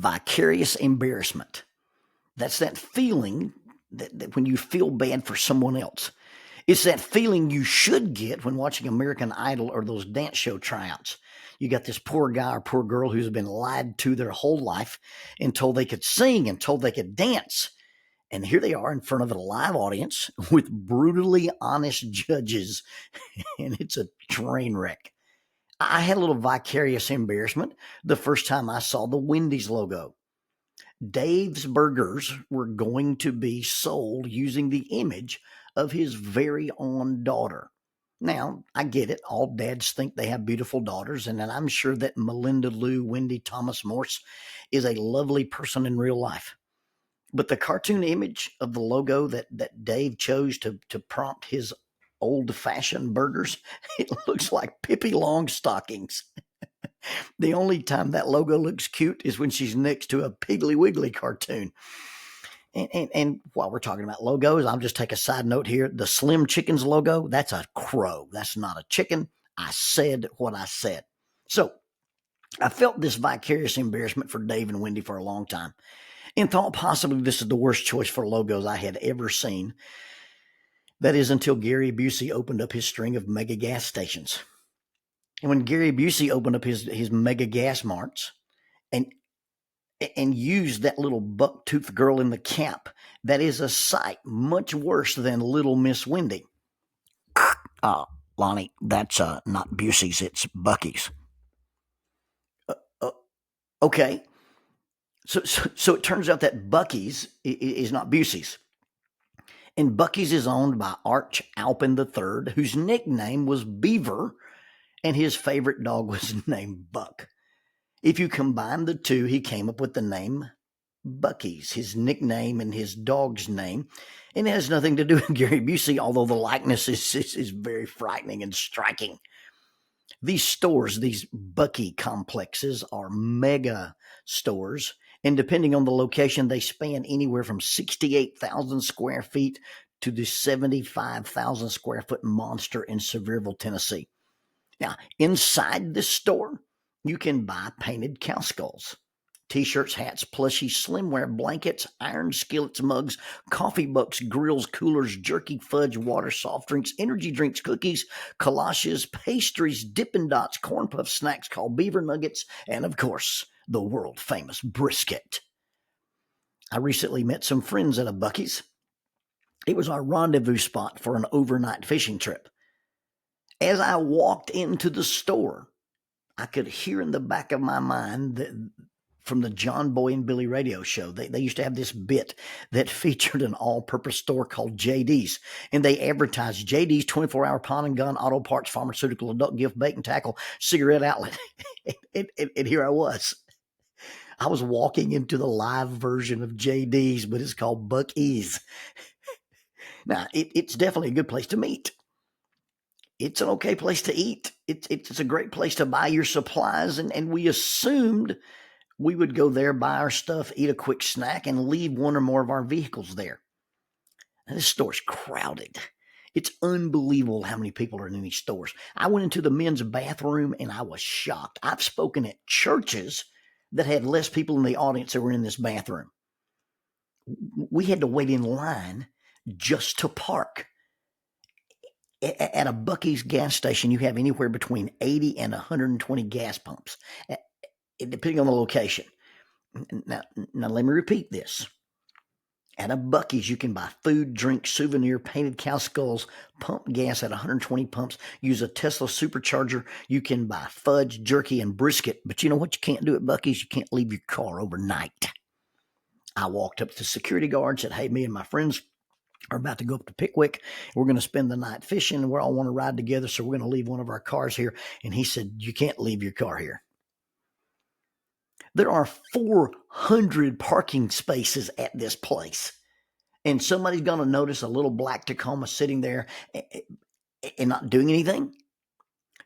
vicarious embarrassment. That's that feeling that when you feel bad for someone else. It's that feeling you should get when watching American Idol or those dance show tryouts. You got this poor guy or poor girl who's been lied to their whole life and told they could sing and told they could dance. And here they are in front of a live audience with brutally honest judges, and it's a train wreck. I had a little vicarious embarrassment the first time I saw the Wendy's logo. Dave's Burgers were going to be sold using the image of his very own daughter. Now, I get it. All dads think they have beautiful daughters, and I'm sure that Melinda Lou Wendy Thomas Morse is a lovely person in real life. But the cartoon image of the logo that Dave chose to prompt his old-fashioned burgers, it looks like Pippi Longstockings. The only time that logo looks cute is when she's next to a Piggly Wiggly cartoon. And while we're talking about logos, I'll just take a side note here. The Slim Chickens logo, that's a crow. That's not a chicken. I said what I said. So I felt this vicarious embarrassment for Dave and Wendy for a long time and thought possibly this is the worst choice for logos I had ever seen. That is until Gary Busey opened up his string of mega gas stations. And when Gary Busey opened up his mega gas marts and used that little buck-toothed girl in the cap, that is a sight much worse than Little Miss Wendy. Lonnie, that's not Busey's, it's Bucky's. Okay. So it turns out that Bucky's is not Busey's. And Bucky's is owned by Arch Alpin III, whose nickname was Beaver, and his favorite dog was named Buck. If you combine the two, he came up with the name Bucky's, his nickname and his dog's name. And it has nothing to do with Gary Busey, although the likeness is very frightening and striking. These stores, these Bucky complexes, are mega stores. And depending on the location, they span anywhere from 68,000 square feet to the 75,000 square foot monster in Sevierville, Tennessee. Now, inside this store, you can buy painted cow skulls, t-shirts, hats, plushies, slimwear, blankets, iron skillets, mugs, coffee mugs, grills, coolers, jerky, fudge, water, soft drinks, energy drinks, cookies, collages, pastries, Dippin' Dots, corn puff snacks called beaver nuggets, and of course, the world-famous brisket. I recently met some friends at a Bucky's. It was our rendezvous spot for an overnight fishing trip. As I walked into the store, I could hear in the back of my mind that from the John Boy and Billy radio show, they used to have this bit that featured an all-purpose store called JD's, and they advertised JD's 24-hour pawn and gun, auto parts, pharmaceutical, adult gift, bait and tackle, cigarette outlet. and here I was. I was walking into the live version of JD's, but it's called Bucky's. Now, it's definitely a good place to meet. It's an okay place to eat. It's a great place to buy your supplies, and we assumed we would go there, buy our stuff, eat a quick snack, and leave one or more of our vehicles there. Now, this store's crowded. It's unbelievable how many people are in these stores. I went into the men's bathroom, and I was shocked. I've spoken at churches that had less people in the audience that were in this bathroom. We had to wait in line just to park. At a Bucky's gas station, you have anywhere between 80 and 120 gas pumps, depending on the location. Now let me repeat this. At a Bucky's, you can buy food, drink, souvenir, painted cow skulls, pump gas at 120 pumps, use a Tesla supercharger. You can buy fudge, jerky, and brisket. But you know what you can't do at Bucky's? You can't leave your car overnight. I walked up to the security guard, said, hey, me and my friends are about to go up to Pickwick. We're going to spend the night fishing. We all want to ride together, so we're going to leave one of our cars here. And he said, you can't leave your car here. There are 400 parking spaces at this place. And somebody's going to notice a little black Tacoma sitting there and not doing anything.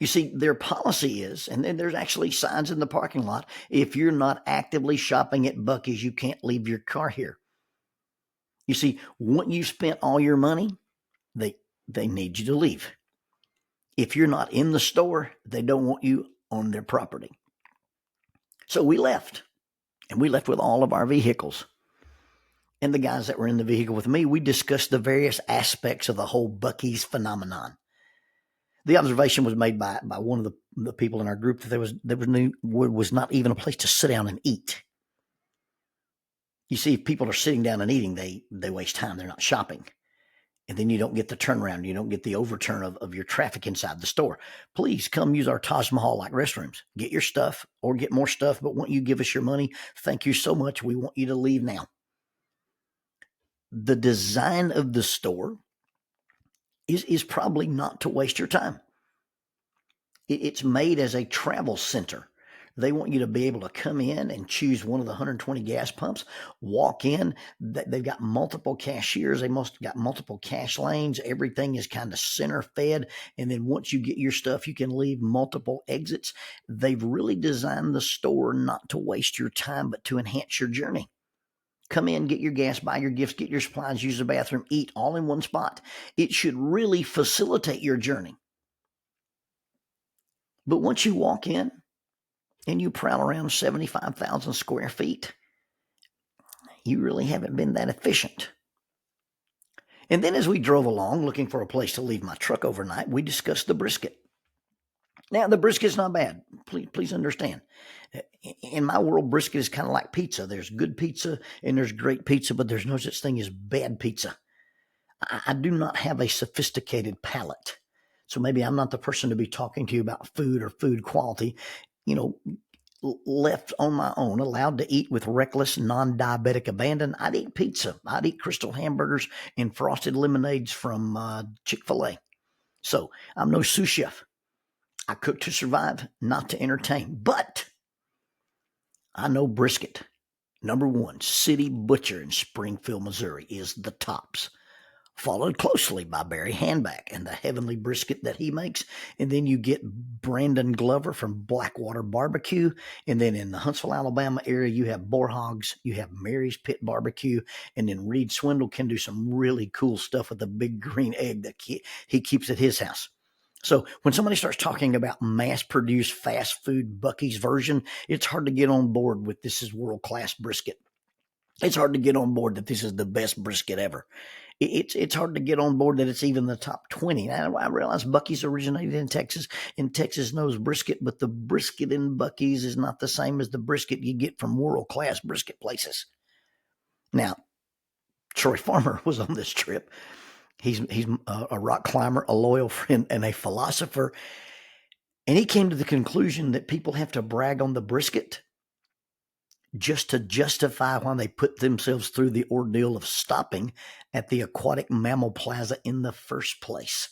You see, their policy is, and then there's actually signs in the parking lot, if you're not actively shopping at Bucky's, you can't leave your car here. You see, once you've spent all your money, they need you to leave. If you're not in the store, they don't want you on their property. So we left. And we left with all of our vehicles. And the guys that were in the vehicle with me, we discussed the various aspects of the whole Buc-ee's phenomenon. The observation was made by one of the people in our group that there was not even a place to sit down and eat. You see, if people are sitting down and eating, they waste time. They're not shopping. And then you don't get the turnaround. You don't get the overturn of your traffic inside the store. Please come use our Taj Mahal-like restrooms. Get your stuff or get more stuff, but once you give us your money, thank you so much. We want you to leave now. The design of the store is probably not to waste your time. It's made as a travel center. They want you to be able to come in and choose one of the 120 gas pumps, walk in. They've got multiple cashiers. They must got multiple cash lanes. Everything is kind of center fed. And then once you get your stuff, you can leave multiple exits. They've really designed the store not to waste your time, but to enhance your journey. Come in, get your gas, buy your gifts, get your supplies, use the bathroom, eat all in one spot. It should really facilitate your journey. But once you walk in and you prowl around 75,000 square feet, you really haven't been that efficient. And then as we drove along looking for a place to leave my truck overnight, we discussed the brisket. Now, the brisket's not bad. Please understand. In my world, brisket is kind of like pizza. There's good pizza and there's great pizza, but there's no such thing as bad pizza. I do not have a sophisticated palate. So maybe I'm not the person to be talking to you about food or food quality. Left on my own, allowed to eat with reckless, non-diabetic abandon, I'd eat pizza. I'd eat Crystal hamburgers and frosted lemonades from Chick-fil-A. So I'm no sous chef. I cook to survive, not to entertain. But I know brisket, number one, City Butcher in Springfield, Missouri, is the tops. Followed closely by Barry Handback and the heavenly brisket that he makes. And then you get Brandon Glover from Blackwater Barbecue. And then in the Huntsville, Alabama area, you have Boar Hogs, you have Mary's Pit Barbecue. And then Reed Swindle can do some really cool stuff with the big green egg that he keeps at his house. So when somebody starts talking about mass-produced fast food Buc-ee's version, it's hard to get on board with this is world-class brisket. It's hard to get on board that this is the best brisket ever. It's hard to get on board that it's even the top 20. Now, I realize Buc-ee's originated in Texas, and Texas knows brisket, but the brisket in Buc-ee's is not the same as the brisket you get from world-class brisket places. Now, Troy Farmer was on this trip. He's a rock climber, a loyal friend, and a philosopher. And he came to the conclusion that people have to brag on the brisket just to justify why they put themselves through the ordeal of stopping at the Aquatic Mammal Plaza in the first place.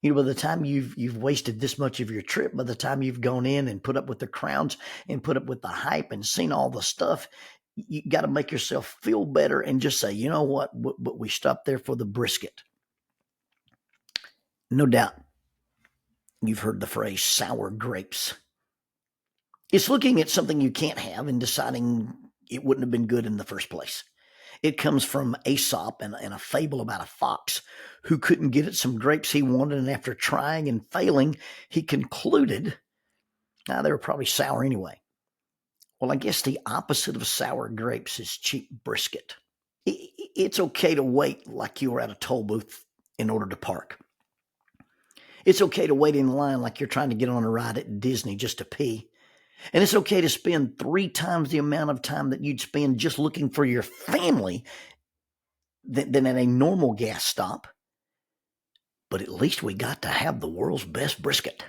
By the time you've wasted this much of your trip, by the time you've gone in and put up with the crowds and put up with the hype and seen all the stuff, you got to make yourself feel better and just say, you know what, but we stopped there for the brisket. No doubt you've heard the phrase sour grapes. It's looking at something you can't have and deciding it wouldn't have been good in the first place. It comes from Aesop and a fable about a fox who couldn't get at some grapes he wanted, and after trying and failing, he concluded, they were probably sour anyway. Well, I guess the opposite of sour grapes is cheap brisket. It's okay to wait like you were at a toll booth in order to park. It's okay to wait in line like you're trying to get on a ride at Disney just to pee. And it's okay to spend 3 times the amount of time that you'd spend just looking for your family than at a normal gas stop. But at least we got to have the world's best brisket.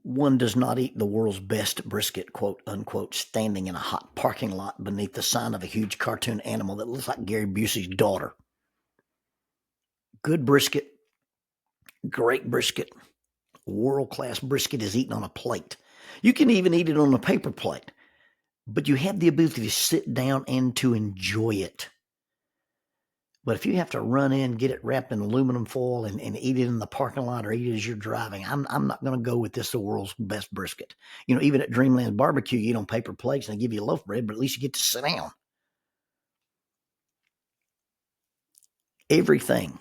One does not eat the world's best brisket, quote unquote, standing in a hot parking lot beneath the sign of a huge cartoon animal that looks like Gary Busey's daughter. Good brisket, great brisket, world-class brisket is eaten on a plate. You can even eat it on a paper plate, but you have the ability to sit down and to enjoy it. But if you have to run in, get it wrapped in aluminum foil and eat it in the parking lot or eat it as you're driving, I'm not going to go with this, the world's best brisket. Even at Dreamland Barbecue, you eat on paper plates and they give you a loaf of bread, but at least you get to sit down. Everything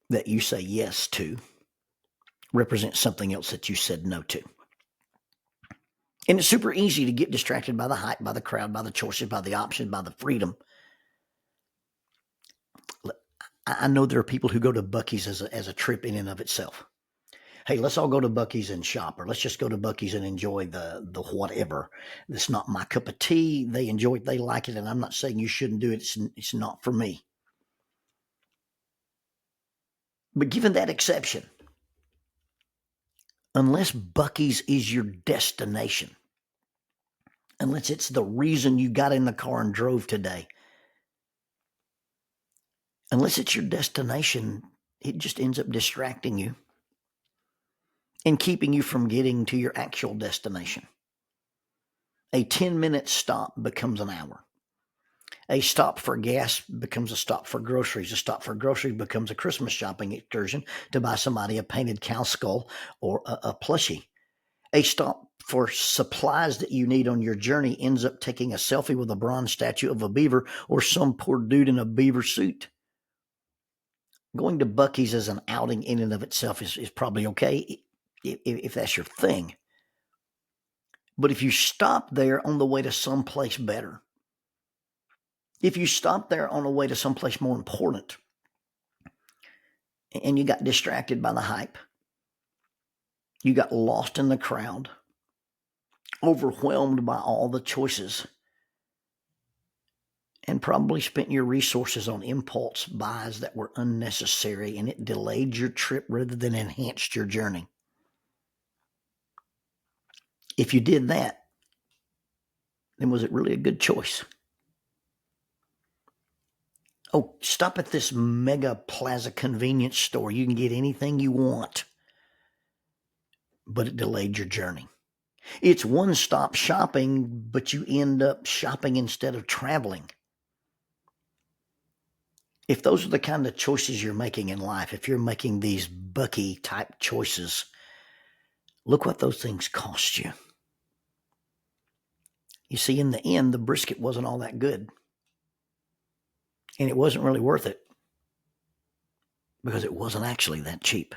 that you say yes to represents something else that you said no to. And it's super easy to get distracted by the hype, by the crowd, by the choices, by the options, by the freedom. I know there are people who go to Buc-ee's as a trip in and of itself. Hey, let's all go to Buc-ee's and shop, or let's just go to Buc-ee's and enjoy the whatever. It's not my cup of tea. They enjoy it, they like it, and I'm not saying you shouldn't do it. It's not for me. But given that exception, unless Buc-ee's is your destination, unless it's the reason you got in the car and drove today, unless it's your destination, it just ends up distracting you and keeping you from getting to your actual destination. A 10-minute stop becomes an hour. A stop for gas becomes a stop for groceries. A stop for groceries becomes a Christmas shopping excursion to buy somebody a painted cow skull or a plushie. A stop for supplies that you need on your journey ends up taking a selfie with a bronze statue of a beaver or some poor dude in a beaver suit. Going to Buc-ee's as an outing in and of itself is probably okay if that's your thing. But if you stop there on the way to someplace better, if you stop there on the way to someplace more important, and you got distracted by the hype, you got lost in the crowd, overwhelmed by all the choices, and probably spent your resources on impulse buys that were unnecessary, and it delayed your trip rather than enhanced your journey. If you did that, then was it really a good choice? Oh, stop at this mega plaza convenience store. You can get anything you want, but it delayed your journey. It's one-stop shopping, but you end up shopping instead of traveling. If those are the kind of choices you're making in life, if you're making these Buc-ee type choices, look what those things cost you. You see, in the end, the brisket wasn't all that good. And it wasn't really worth it because it wasn't actually that cheap.